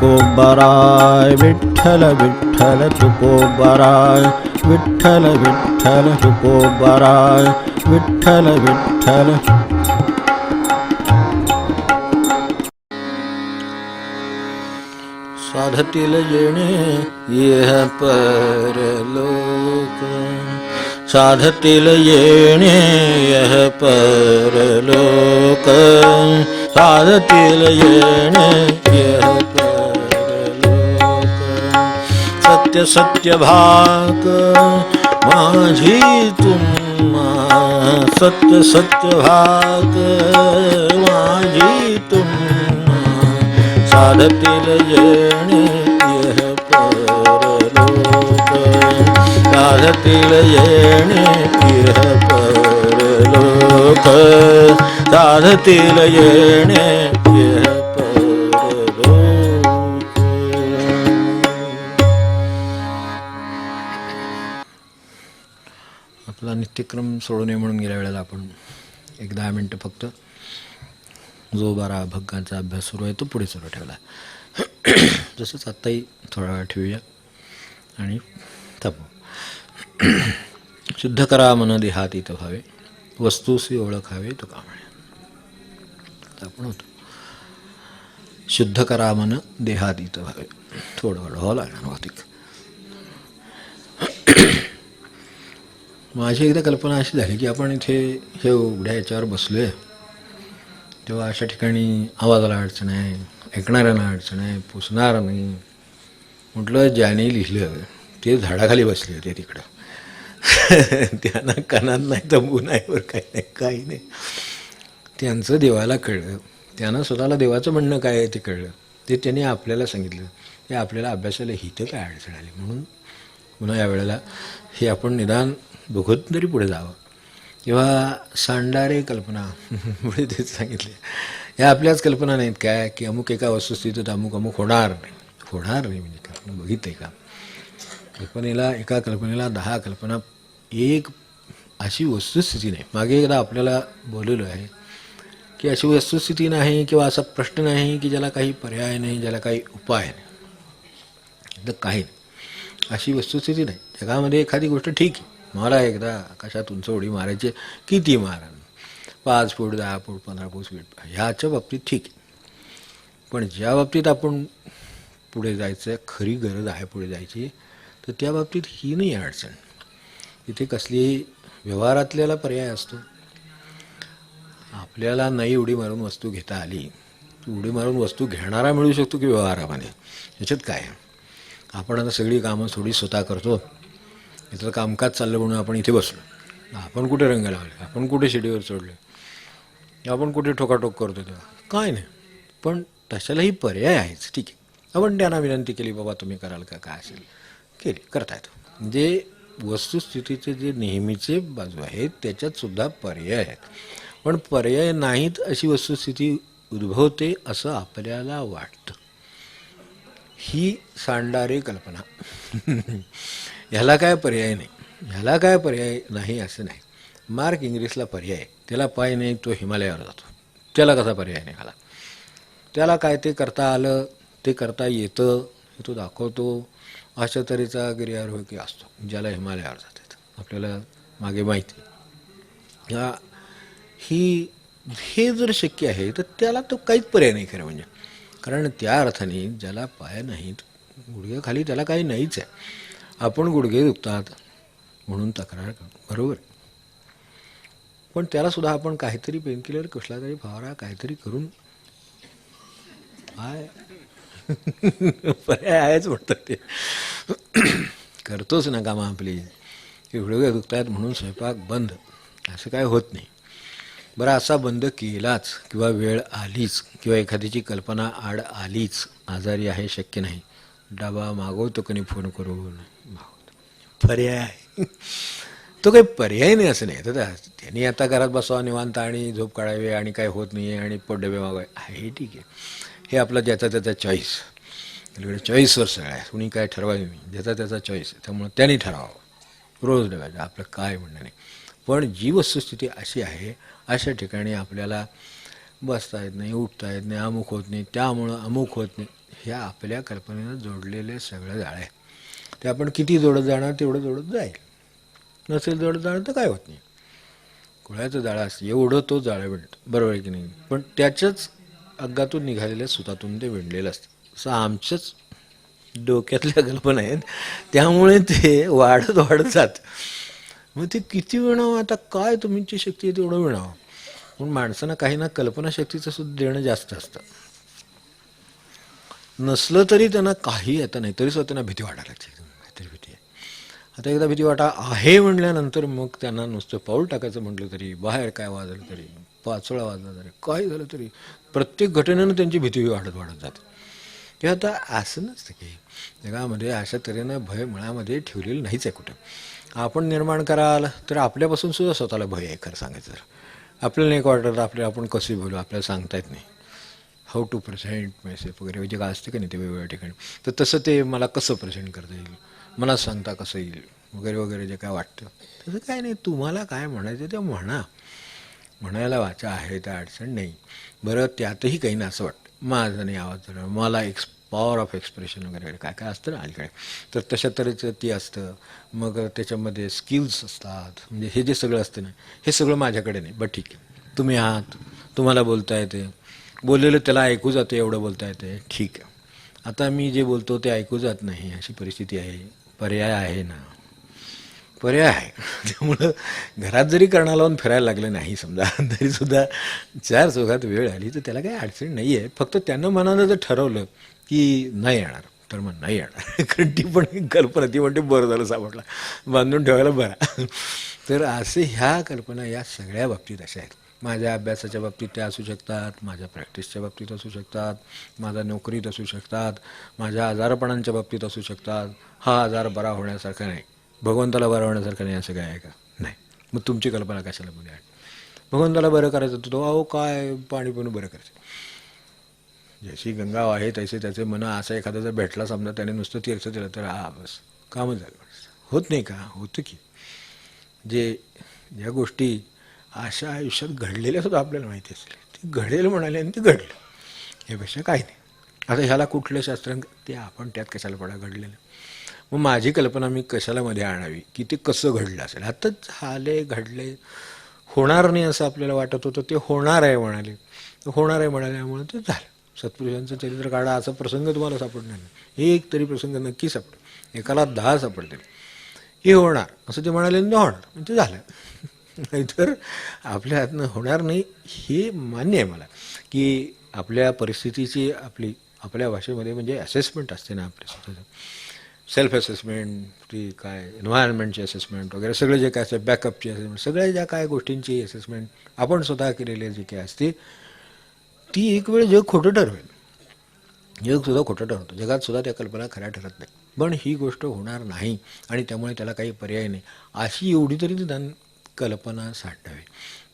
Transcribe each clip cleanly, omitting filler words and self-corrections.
तुकोबाराय विठ्ठल विठ्ठल तुकोबाराय विठ्ठल विठ्ठल तुकोबाराय विठ्ठल विठ्ठल. साधतील येणे येह परलोक, साधतील येणे यह परलोक, साधतील येणे यह परलोक. सत्य सत्य भाक माझी तुम्हा, सत्य सत्य भाक माझी तुम्हा, साधतील येणे यह परलोक, साधतील येणे यह परलोक, साधतील येणे यह परलोक. आपला नित्यक्रम सोडू नये म्हणून गेल्या वेळेला आपण 10 मिनटं फक्त जो 12 भग्गांचा अभ्यास सुरू आहे तो पुढे सुरू ठेवला. तसंच आत्ताही थोडा वेळ ठेवूया आणि थांबू. शुद्ध करा मन देहातीत व्हावे, वस्तूसी ओळखावे तुका म्हणे. आपण होतो शुद्ध करा मन देहातीत व्हावे. थोडं व्हावं लागणार बहुतेक. माझी एकदा कल्पना अशी झाली की आपण इथे हे उघड्या याच्यावर बसलो आहे तेव्हा अशा ठिकाणी आवाजाला अडचण आहे, ऐकणाऱ्यांना अडचण आहे, पुसणार नाही. म्हटलं ज्याने लिहिलं ते झाडाखाली बसले होते तिकडं. त्यांना कानात नाही, तंबू नाही, वर काही नाही, काही नाही. त्यांचं देवाला कळलं, त्यांना स्वतःला देवाचं म्हणणं काय आहे ते कळलं, ते त्यांनी आपल्याला सांगितलं. ते आपल्याला अभ्यासाला हिथं काय अडचण आली म्हणून पुन्हा यावेळेला हे आपण निदान बघत तरी पुढे जावं. किंवा सांडारे कल्पना पुढे तेच सांगितले. या आपल्याच कल्पना नाहीत काय की अमुक एका वस्तुस्थितीत अमुक अमुक होणार नाही. होणार नाही म्हणजे काय बघितलं आहे का? कल्पनेला, एका कल्पनेला 10 कल्पना. एक अशी वस्तुस्थिती नाही. मागे एकदा आपल्याला बोललेलो आहे की अशी वस्तुस्थिती नाही किंवा असा प्रश्न नाही की ज्याला काही पर्याय नाही, ज्याला काही उपाय नाही. तर काही नाही, अशी वस्तुस्थिती नाही. जगामध्ये एखादी गोष्ट ठीक आहे, मला एकदा आकाशात उंच उडी मारायची, किती मारा, 5 फूट 10 फूट 15 फूट ह्याच्या बाबतीत ठीक आहे. पण ज्या बाबतीत आपण पुढे जायचं आहे, खरी गरज आहे पुढे जायची, तर त्या बाबतीत ही नाही अडचण. तिथे कसली व्यवहारातल्याला पर्याय असतो. आपल्याला नाही उडी मारून वस्तू घेता आली, उडी मारून वस्तू घेणारा मिळू शकतो की व्यवहारामध्ये, ह्याच्यात काय. आपण आता सगळी कामं थोडी स्वतः करतो. इथलं कामकाज चाललं म्हणून आपण इथे बसलो. आपण कुठे रंग लावले, आपण कुठे शिडीवर चढले, आपण कुठे ठोकाठोक करतो तेव्हा काय नाही. पण तशालाही पर्याय आहेच. ठीक आहे, आपण त्यांना विनंती केली, बाबा तुम्ही कराल का, काय असेल केली, करता येतो. म्हणजे वस्तुस्थितीचे जे नेहमीचे बाजू आहेत त्याच्यात सुद्धा पर्याय आहेत. पण पर्याय नाहीत अशी वस्तुस्थिती उद्भवते असं आपल्याला वाटतं. ही सांडारे कल्पना. ह्याला काय पर्याय नाही, ह्याला काय पर्याय नाही असं नाही. मार्क इंग्लिशला पर्याय, त्याला पाय नाही, तो हिमालयावर जातो. त्याला कसा पर्याय नाही आला, त्याला काय ते करता आलं, ते करता येतं, हे तो दाखवतो. अशा तऱ्हेचा गिर्यारोहकी असतो ज्याला हिमालयावर जातात. आपल्याला मागे माहिती आहे. हे जर शक्य आहे तर त्याला तो काहीच पर्याय नाही खरं म्हणजे. कारण त्या अर्थाने ज्याला पाय नाहीत, गुडघ्याखाली त्याला काही नाहीच आहे. आपण गुडघे दुखतात म्हणून तक्रार करतो, बरोबर. पण त्यालासुद्धा आपण काहीतरी पेनकिलर, कसला तरी फवारा काहीतरी करून पर्याय आहेच म्हणतात ते करतोच ना कामं आपली. गुडघे दुखतात म्हणून स्वयंपाक बंद असं काय होत नाही. बरं, असा बंद केलाच किंवा वेळ आलीच किंवा एखाद्याची कल्पना आड आलीच, आजारी आहे, शक्य नाही, डबा मागवतो कधी फोन करून, मागवतो. पर्याय आहे तो काही पर्याय नाही असं नाही. तर त्यांनी आता घरात बसावा निवांत आणि झोप काढावी आणि काय होत नाही आहे आणि डबे मागवावे आहे, ठीक आहे. हे आपला ज्याचा त्याचा चॉईस. चॉईसवर सगळं आहे, कुणी काय ठरवायचं नाही, ज्याचा त्याचा चॉईस आहे. त्यामुळे त्यांनी ठरवावं रोज डब्याचं, आपलं काय म्हणणं नाही. पण जी वस्तुस्थिती अशी आहे, अशा ठिकाणी आपल्याला बसता येत नाही, उठता येत नाही, अमुक होत नाही, त्यामुळं अमुक होत नाही, ह्या आपल्या कल्पनेनं जोडलेले सगळं जाळं आहे. ते आपण किती जोडत जाणार तेवढं जोडत जाईल. नसेल जोडत जाणार तर काय होत नाही. कुळ्याचं जाळं असतं एवढं तो जाळं विणतं, बरोबर आहे की नाही. पण त्याच्याच अग्गातून निघालेल्या सुतातून ते विणलेलं असतं. असं आमच्याच डोक्यातल्या कल्पना आहेत, त्यामुळे ते वाढत वाढत जात. मग ते किती विणावं, आता काय तुमची शक्ती आहे तेवढं विणावं. पण माणसांना काही ना कल्पनाशक्तीचं सुद्धा देणं जास्त असतं. नसलं तरी त्यांना काही येतं नाही तरी सुद्धा त्यांना भीती वाटायला लागते. काहीतरी भीती आहे. आता एकदा भीती वाटा आहे म्हणल्यानंतर मग त्यांना नुसतं पाऊल टाकायचं म्हटलं तरी, बाहेर काय वाजलं तरी, पाचोळा वाजला तरी, काही झालं तरी प्रत्येक घटनेनं त्यांची भीती वाढत वाढत जाते. की आता असं नसतं की जगामध्ये अशा तऱ्हेनं भय मनामध्ये ठेवलेलं नाहीच आहे कुठं. आपण निर्माण कराल तर आपल्यापासून सुद्धा स्वतःला भय आहे. खरं सांगायचं तर आपल्याला एक वाटतं आपल्याला आपण कसे बोलू आपल्याला सांगता येत नाही. हाऊ टू प्रेझेंट मेसेज वगैरे जे काय असते का नाही ते वेगवेगळ्या ठिकाणी, तर तसं ते मला कसं प्रेझेंट करता येईल, मला सांगता कसं येईल वगैरे वगैरे जे काय वाटतं तसं काय नाही. तुम्हाला काय म्हणायचं ते म्हणा, म्हणायला वाचा आहे त्या अडचण नाही. बरं त्यातही काही ना असं वाटतं माझं नाही आवाज झालं, मला पॉवर ऑफ एक्सप्रेशन वगैरे काय काय असतं ना अलीकडे, तर तशा तऱ्हेचं ती असतं. मग त्याच्यामध्ये स्किल्स असतात. म्हणजे हे जे सगळं असतं ना हे सगळं माझ्याकडे नाही. बरं ठीक आहे, तुम्ही आहात, तुम्हाला बोलता येते, बोललेलं त्याला ऐकू जाते, एवढं बोलता येते, ठीक आहे. आता मी जे बोलतो ते ऐकू जात नाही अशी परिस्थिती आहे. पर्याय आहे ना, पर्याय आहे. त्यामुळं घरात जरी कर्णा लावून फिरायला लागलं नाही समजा तरीसुद्धा चार चौघात वेळ आली तर त्याला काही अडचण नाही आहे. फक्त त्यानं मनानं जर ठरवलं की नाही येणार तर मग नाही येणार. कारण ती पण कल्पना ती म्हणते बरं झालं सापडला, बांधून ठेवायला बरा. तर असे ह्या कल्पना या सगळ्या बाबतीत अशा आहेत. माझ्या अभ्यासाच्या बाबतीत त्या असू शकतात, माझ्या प्रॅक्टिसच्या बाबतीत असू शकतात, माझ्या नोकरीत असू शकतात, माझ्या आजारपणांच्या बाबतीत असू शकतात. हा आजार बरा होण्यासारखा नाही, भगवंताला बरं होण्यासारखं नाही असं काय आहे का? नाही. मग तुमची कल्पना कशाला मध्ये आहे? भगवंताला बरं करायचं तर तो अहो काय पाणी पिऊन बरं करायचं. जशी गंगा आहे तसे त्याचे मन असा एखादा जर भेटला समजा त्याने नुसतं तीर्थ दिलं तर हा बस कामच झालं. होत नाही का? होतं की. जे ज्या गोष्टी अशा आयुष्यात घडलेल्या सुद्धा आपल्याला माहिती असेल ते घडेल म्हणाले आणि ते घडलं, यापेक्षा काही नाही. आता ह्याला कुठलं शास्त्रांग ते आपण त्यात कशाला पडा घडलेलं. मग माझी कल्पना मी कशाला मध्ये आणावी की ते कसं घडलं असेल. आता झाले घडले, होणार नाही असं आपल्याला वाटत होतं ते होणार आहे म्हणाले, होणार आहे म्हणाल्यामुळे ते झालं. सत्पुरुषांचं चरित्र काढा असा प्रसंग तुम्हाला सापडणार नाही. एक तरी प्रसंग नक्की सापडेल, एकाला 10 सापडतील. हे होणार असं ते म्हणाले न होणार म्हणजे झालं. नाहीतर आपल्या हातनं होणार नाही हे मान्य आहे मला की आपल्या परिस्थितीची आपल्या भाषेमध्ये म्हणजे असेसमेंट असते ना आपल्या स्वतःचं सेल्फ असेसमेंट, ती काय एन्व्हायरमेंटची असेसमेंट वगैरे सगळं जे काय असतं, बॅकअपची असेसमेंट, सगळ्या ज्या काय गोष्टींची असेसमेंट आपण स्वतः केलेली जी काय असते ती एक वेळ जग खोटं ठरवेल. जगसुद्धा खोटं ठरवतं, जगात सुद्धा त्या कल्पना खऱ्या ठरत नाही. पण ही गोष्ट होणार नाही आणि त्यामुळे त्याला काही पर्याय नाही अशी एवढी तरी निदान कल्पना सांडावी.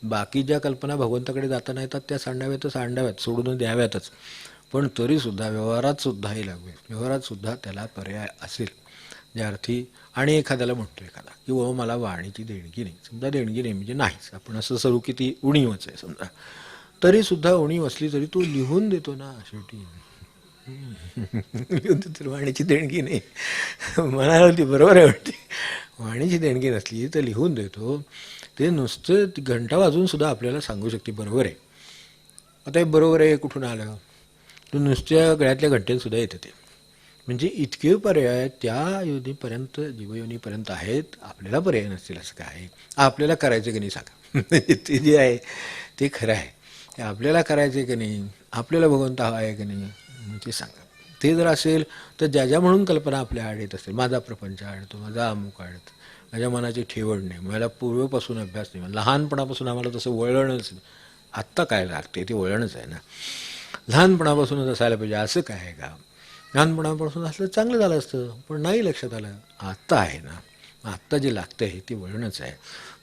बाकी ज्या कल्पना भगवंताकडे जाताना येतात त्या सांडाव्यात सोडून द्याव्यातच. पण तरीसुद्धा व्यवहारात सुद्धा हे लागेल, व्यवहारात सुद्धा त्याला पर्याय असेल ज्या अर्थी. आणि एखाद्याला म्हणतो एखादा की बाबा मला वाणीची देणगी नाही, समजा देणगी नाही म्हणजे नाहीच, आपण असं सरू की ती उणीवच आहे समजा, तरीसुद्धा उणीव असली तरी तो लिहून देतो ना शेवटी. लिहून देतो वाणीची देणगी नाही म्हणायला ती बरोबर आहे वाटते. वाणीची देणगी नसली तर लिहून देतो. ते नुसतं घंटा वाजून सुद्धा आपल्याला सांगू शकते बरोबर आहे. आता हे बरोबर आहे कुठून आलं, तो नुसत्या गळ्यातल्या घंटेसुद्धा येतं ते. म्हणजे इतके पर्याय त्या योनीपर्यंत जीवयोनीपर्यंत आहेत, आपल्याला पर्याय नसतील असं काय आहे. आपल्याला करायचं की नाही सांगा. ते जे आहे ते खरं आहे, ते आपल्याला करायचं की नाही, आपल्याला भगवंत हवा आहे की नाही ते सांगा. ते जर असेल तर ज्या ज्या म्हणून कल्पना आपल्या आड येत असेल, माझा प्रपंच आडतो, माझा अमुक आडतो, माझ्या मनाची ठेवण नाही, मला पूर्वीपासून अभ्यास नाही, लहानपणापासून आम्हाला तसं वळणच नाही. आत्ता काय लागते ते वळणच आहे ना, लहानपणापासूनच असायला पाहिजे असं काय आहे का. लहानपणापासून असलं चांगलं झालं असतं पण नाही लक्षात आलं. आत्ता आहे ना, आत्ता जे लागतं आहे ते वळणच आहे.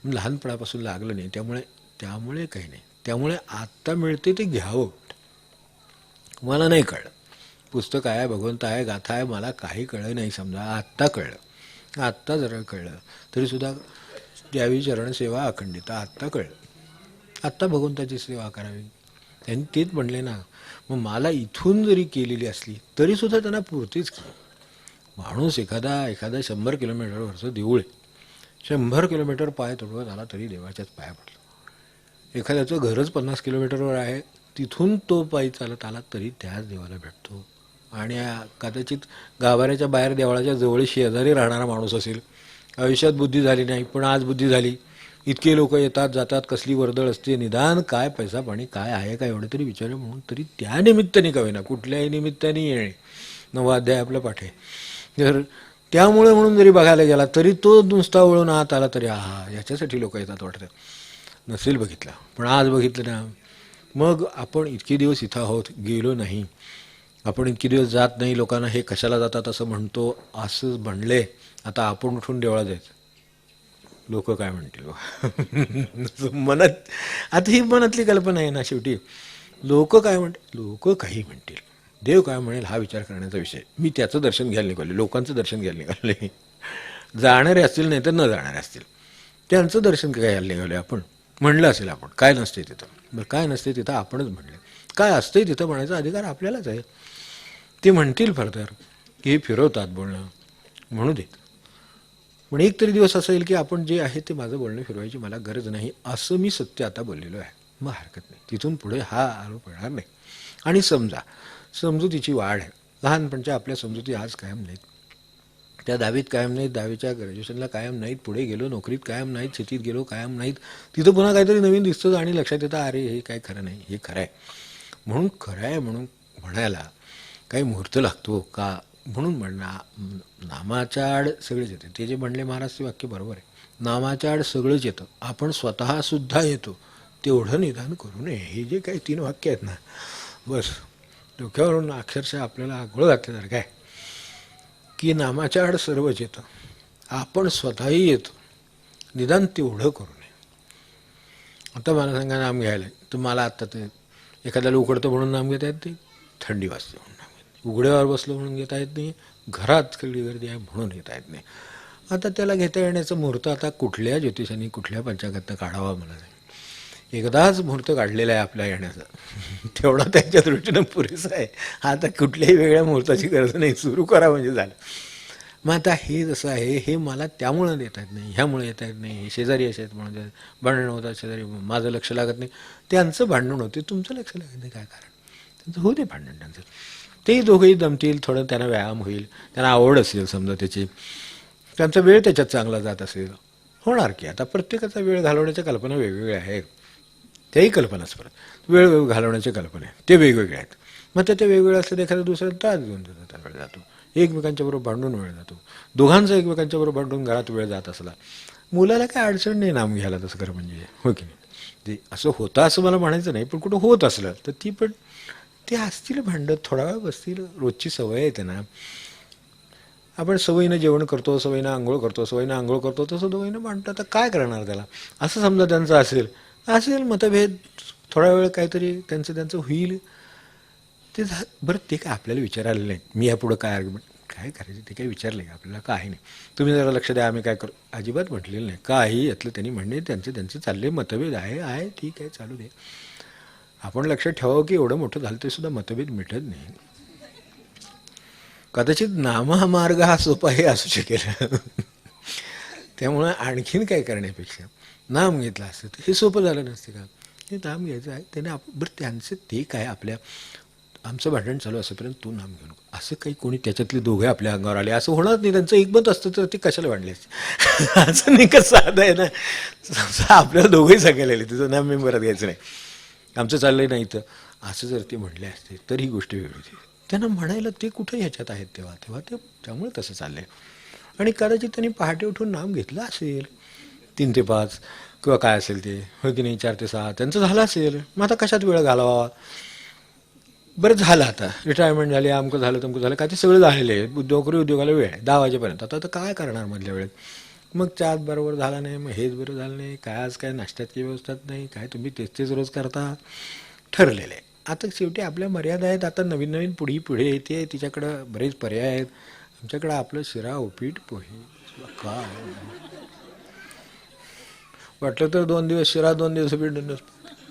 लहानपणापासून लागलं नाही त्यामुळे काही नाही. त्यामुळे आत्ता मिळते ते घ्यावं. मला नाही कळलं, पुस्तक आहे, भगवंत आहे, गाथा आहे, मला काही कळलं नाही समजा, आत्ता कळलं. आत्ता जरा कळलं तरीसुद्धा द्यावी चरणसेवा अखंडिता, आत्ता कळलं. आत्ता भगवंताची सेवा करावी. त्यांनी तेच म्हणले ना. मग मला इथून जरी केलेली असली तरीसुद्धा त्यांना पुरतीच की. माणूस एखादा 100 किलोमीटरवरचं देऊळ आहे, 100 किलोमीटर पाय तुडवत आला तरी देवाच्याच पाया पडला. एखाद्याचं घरच 50 किलोमीटरवर आहे, तिथून तो पायी चालत आला तरी त्याच देवाला भेटतो. आणि कदाचित गाभाऱ्याच्या बाहेर देवळाच्या जवळ शेजारी राहणारा माणूस असेल, आयुष्यात बुद्धी झाली नाही पण आज बुद्धी झाली, इतके लोक येतात जातात, कसली वर्दळ असते, निदान काय पैसा पाणी काय आहे का एवढं तरी विचार म्हणून तरी त्या निमित्ताने का होईना कुठल्याही निमित्ताने येणे. 9वा अध्याय आपला पाठ आहे. तर त्यामुळे म्हणून जरी बघायला गेला तरी तो नुसता वळून आत आला तरी याच्यासाठी लोक येतात वाटतं. नसेल बघितला पण आज बघितलं ना. मग आपण इतके दिवस इथं आहोत, गेलो नाही, आपण इतके दिवस जात नाही, लोकांना हे कशाला जातात असं म्हणतो, असं म्हणले. आता आपण उठून देवळात जायचं, लोक काय म्हणतील मनात. आता ही मनातली कल्पना आहे ना शेवटी. लोक काय म्हणतील, लोक काही म्हणतील, देव काय म्हणेल हा विचार करण्याचा विषय. मी त्याचं दर्शन घ्यायला निघाले, लोकांचं दर्शन घ्यायला निघाले. जाणारे असतील नाही तर न जाणारे असतील, त्यांचं दर्शन घ्यायला निघाले आपण. म्हणलं असेल आपण काय नसते तिथं, बरं काय नसते तिथं आपणच म्हणले. काय असते तिथं म्हणायचा अधिकार आपल्यालाच आहे. ते म्हणतील फर्दर की हे फिरवतात बोलणं, म्हणू देत. पण एक तरी दिवस असा येईल की आपण जे आहे ते माझं बोलणं फिरवायची मला गरज नाही असं मी सत्य आता बोललेलो आहे. मग हरकत नाही, तिथून पुढे हा आरोप येणार नाही. आणि समजा समजुतीची वाढ आहे. लहानपणच्या आपल्या समजुती आज कायम नाहीत, त्या दहावीत कायम नाहीत, 10वीच्या ग्रॅज्युएशनला कायम नाहीत, पुढे गेलो नोकरीत कायम नाहीत, शेतीत गेलो कायम नाहीत, तिथं पुन्हा काहीतरी नवीन दिसतं आणि लक्षात येतं अरे हे काय खरं नाही, हे खरं आहे. म्हणून खरं आहे म्हणून म्हणायला काही मुहूर्त लागतो का, म्हणून नामाच्या आड सगळेच येते. ते जे म्हणले महाराज ते वाक्य बरोबर आहे. नामाच्या आड सगळंच येतं, आपण स्वतःसुद्धा येतो, तेवढं निदान करू नये. हे जे काही 3 वाक्य आहेत ना, बस डोक्यावरून अक्षरशः आपल्याला आगोळ घातल्यासारखं काय की नामाच्या आड सर्वच येतं, आपण स्वतःही येतो, निदान तेवढं करू नये. आता मला सांगा नाम घ्यायला, तर मला आत्ता ते एखाद्याला उकडतं म्हणून नाम घेता येत नाही, थंडी वाजते म्हणून नाम घेत, उघड्यावर बसलं म्हणून घेता येत नाही, घरात सगळी गर्दी आहे म्हणून घेता येत नाही. आता त्याला घेता येण्याचं मुहूर्त आता कुठल्या ज्योतिषांनी कुठल्या पंचांगातनं काढावा मला नाही. एकदाच मुहूर्त काढलेला आहे आपल्या येण्याचा, तेवढा त्याच्या दृष्टीनं पुरेसा आहे. आता कुठल्याही वेगळ्या मुहूर्ताची गरज नाही, सुरू करा म्हणजे झालं. मग आता हे जसं आहे हे मला त्यामुळं देता येत नाही, ह्यामुळे येता येत नाही, शेजारी असे आहेत म्हणून भांडण होतात, शेजारी माझं लक्ष लागत नाही, त्यांचं भांडण होते, तुमचं लक्ष लागत नाही, काय कारण त्यांचं होऊ दे भांडण त्यांचं, तेही दोघंही जमतील, थोडं त्यांना व्यायाम होईल, त्यांना आवड असेल समजा त्याची, त्यांचा वेळ त्याच्यात चांगला जात असेल, होणार की. आता प्रत्येकाचा वेळ घालवण्याच्या कल्पना वेगवेगळ्या आहेत, त्याही कल्पनाच परत वेळ घालवण्याच्या कल्पना आहेत ते वेगवेगळे आहेत. मग ते वेगवेगळं असलं तर एखाद्या दुसऱ्याला त्रास घेऊन जातात, वेळ जातो, एकमेकांच्याबरोबर भांडून वेळ जातो, दोघांचा एकमेकांच्याबरोबर भांडून घरात वेळ जात असला, मुलाला काय अडचण नाही नाम घ्यायला तसं खरं म्हणजे, हो की नाही. ते असं होतं असं मला म्हणायचं नाही, पण कुठं होत असलं तर ती पण ते असतील भांडत, थोडा वेळ बसतील, रोजची सवय आहे त्यांना. आपण सवयीनं जेवण करतो, सवयीनं आंघोळ करतो, सवयीनं आंघोळ करतो, तसं दोघीनं भांडतो, आता काय करणार त्याला. असं समजा त्यांचं असेल मतभेद, थोडा वेळ काहीतरी त्यांचं होईल, ते बरं. ते काय आपल्याला विचारायला नाही, मी यापुढं काय आर्ग्युमेंट काय करायचं ते काही विचारलं का आपल्याला, काय नाही, तुम्ही जरा लक्ष द्या आम्ही काय करू, अजिबात म्हटलेलं नाही. काही यातलं त्यांनी म्हणणे त्यांचे चालले मतभेद आहे ठीक आहे, चालू दे. आपण लक्षात ठेवावं की एवढं मोठं झालं तरी सुद्धा मतभेद मिटत नाही. कदाचित नाम हा मार्ग हा सोपा हे असू शकेल. त्यामुळं आणखीन काय करण्यापेक्षा नाम घेतलं असतं तर हे सोपं झालं नसते का. हे नाम घ्यायचं आहे त्याने बरं त्यांचं ते काय, आपल्या आमचं भांडण चालू असेपर्यंत तू नाम घेऊ नको, असं काही कोणी त्याच्यातले दोघे आपल्या अंगावर आले असं होणार नाही. त्यांचं एकमत असतं तर ते कशाला भांडले असते. असं नाही का, साधं आहे ना. आपल्याला दोघंही सांगायला आले तुझं नाम मी परत घ्यायचं नाही, आमचं चाललंय नाही तर असं जर ते म्हणले असते तर ही गोष्ट वेगळी होती. त्यांना म्हणायला ते कुठं ह्याच्यात आहेत तेव्हा ते त्यामुळे तसं चाललंय. आणि कदाचित त्यांनी पहाटे उठून नाम घेतलं असेल 3 ते 5 किंवा काय असेल ते, हो की नाही, 4 ते 6 त्यांचं झालं असेल. मग आता कशात वेळ घालावा. बरं झालं, आता रिटायरमेंट झाली, अमकं झालं तमकं झालं, काय ते सगळं झालेलं आहे, उद्योगाला वेळ आहे 10 वाजेपर्यंत. आता काय करणार मधल्या वेळेत. मग चहा बरोबर झाला नाही, मग हेच बरं झालं नाही, काय आज काय नाश्त्याची व्यवस्थाच नाही, काय तुम्ही तेच रोज करता, ठरलेलं आहे. आता शेवटी आपल्या मर्यादा आहेत. आता नवीन पुढे येते, तिच्याकडं बरेच पर्याय आहेत. आमच्याकडं आपलं शिरा उपीट पोहे, काय वाटलं तर 2 दिवस शिरा 2 दिवस उपीट,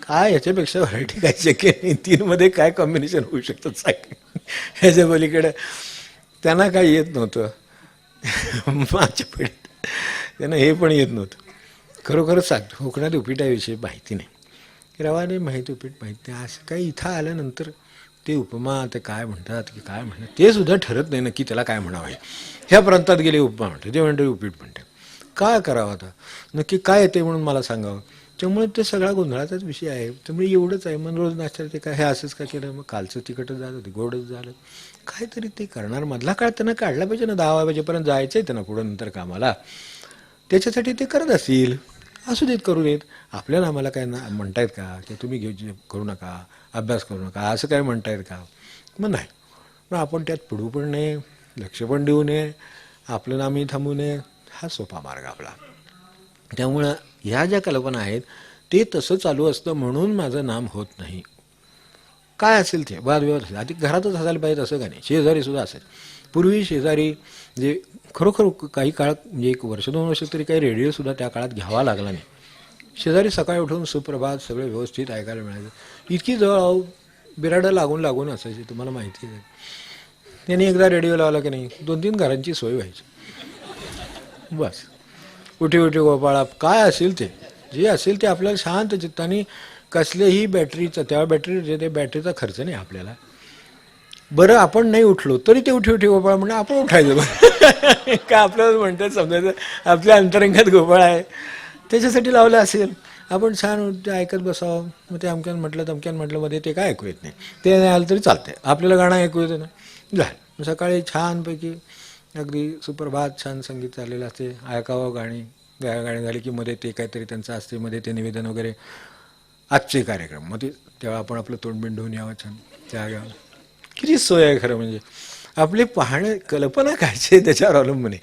काय याच्यापेक्षा व्हरायटी काय शक्य नाही. 3मध्ये काय कॉम्बिनेशन होऊ शकतं सांग. ह्याच्या पलीकडे त्यांना काही येत नव्हतं. माझ्या पिढीत त्यांना हे पण येत नव्हतं. खरोखरच सांगतो, कोकणात उपीटाविषयी माहिती नाही. रवाने माहीत, उपीट माहीत नाही. असं काही इथं आल्यानंतर ते उपमा ते काय म्हणतात की काय म्हणतात ते सुद्धा ठरत नाही नक्की त्याला काय म्हणावं आहे. ह्या प्रांतात गेले उपमा म्हणते, ते म्हणते उपीट म्हणते. काय करावं आता, नक्की काय येते म्हणून मला सांगावं. त्यामुळे ते सगळा गोंधळाचाच विषय आहे. त्यामुळे एवढंच आहे. मन रोज नाश्त्याला ते काय हे असंच का केलं, मग कालचं तिखटच झालं, ते गोडच झालं, काहीतरी ते करणार. मधला काळ त्यांना काढला पाहिजे ना. 10 वाजेपर्यंत जायचं आहे त्यांना पुढं नंतर कामाला. त्याच्यासाठी ते करत असतील, असू देत, करू देत. आपल्याला आम्हाला काय ना म्हणतायत का की तुम्ही करू नका, अभ्यास करू नका, असं काय म्हणतायत का? मग नाही. मग आपण त्यात पडू पण नये, लक्ष पण देऊ नये, आपलं नामही थांबू नये. हा सोपा मार्ग आपला. त्यामुळं ह्या ज्या कल्पना आहेत ते तसं चालू असतं म्हणून माझं नाम होत नाही. काय असेल ते वादविवाद असेल, आधी घरातच असायला पाहिजे असं का नाही, शेजारीसुद्धा असेल. पूर्वी शेजारी म्हणजे खरोखर काही काळ म्हणजे 1 वर्ष 2 वर्ष तरी काही रेडिओसुद्धा त्या काळात घ्यावा लागला नाही. शेजारी सकाळी उठून सुप्रभात सगळे व्यवस्थित ऐकायला मिळायचं. इतकी जवळ बिराडं लागून लागून असायची, तुम्हाला माहिती आहे. त्यांनी एकदा रेडिओ लावला की नाही 2-3 घरांची सोय व्हायची. बस. उठी उठी गोपाळा काय असेल ते, जे असेल ते आपल्याला शांत चित्ताने, कसलेही बॅटरीचं, त्या बॅटरी ते बॅटरीचा खर्च नाही आपल्याला. बरं आपण नाही उठलो तरी ते उठी उठी गोपाळ म्हणजे आपण उठायचं. का आपल्याला म्हणतात समजायचं आपल्या अंतरंगात गोपाळ आहे त्याच्यासाठी लावलं असेल. आपण छान ऐकत बसावं. मग ते अमक्यान म्हटलं तमक्यान म्हटलं मध्ये ते काय ऐकू येत नाही, ते नाही आलं तरी चालतंय, आपल्याला गाणं ऐकू येतं ना. झालं सकाळी छानपैकी अगदी सुप्रभात छान संगीत चाललेलं असते, ऐकावं गाणी. गाणी झाली की मध्ये ते काहीतरी त्यांचं असते, मध्ये ते निवेदन वगैरे, आजचे कार्यक्रम. मग ते तेव्हा आपण आपलं तोंडबिंड धुवून यावं छान, त्या घ्यावं. किती सोय आहे खरं म्हणजे. आपली पाहणे कल्पना कायची आहे त्याच्यावर अवलंबून आहे.